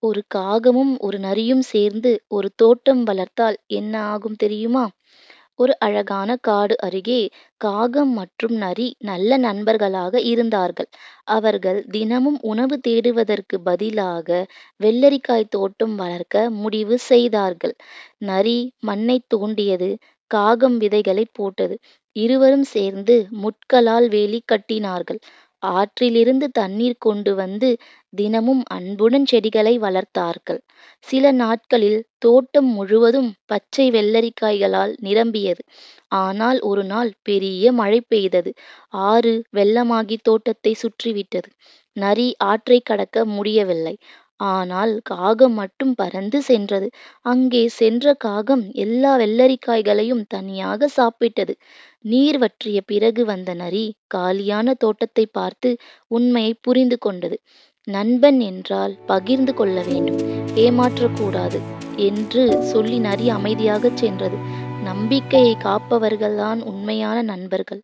ஒரு காகமும் ஒரு நரியும் சேர்ந்து ஒரு தோட்டம் வளர்த்தால் என்ன ஆகும் தெரியுமா? ஒரு அழகான காடு அருகே காகம் மற்றும் நரி நல்ல நண்பர்களாக இருந்தார்கள். அவர்கள் தினமும் உணவு தேடுவதற்கு பதிலாக வெள்ளரிக்காய் தோட்டம் வளர்க்க முடிவு செய்தார்கள். நரி மண்ணை தோண்டியது, காகம் விதைகளை போட்டது. இருவரும் சேர்ந்து முட்களால் வேலி கட்டினார்கள். ஆற்றிலிருந்து தண்ணீர் கொண்டு வந்து தினமும் அன்புடன் செடிகளை வளர்த்தார்கள். சில நாட்களில் தோட்டம் முழுவதும் பச்சை வெள்ளரிக்காய்களால் நிரம்பியது. ஆனால் ஒரு நாள் பெரிய மழை பெய்தது. ஆறு வெள்ளமாகி தோட்டத்தை சுற்றிவிட்டது. நரி ஆற்றை கடக்க முடியவில்லை. ஆனால் காகம் மட்டும் பறந்து சென்றது. அங்கே சென்ற காகம் எல்லா வெள்ளரிக்காய்களையும் தனியாக சாப்பிட்டது. நீர் வற்றிய பிறகு வந்த நரி காலியான தோட்டத்தை பார்த்து உண்மையை புரிந்து கொண்டது. நண்பன் என்றால் பகிர்ந்து கொள்ள வேண்டும், ஏமாற்றக்கூடாது என்று சொல்லி நரி அமைதியாகச் சென்றது. நம்பிக்கையை காப்பவர்கள்தான் உண்மையான நண்பர்கள்.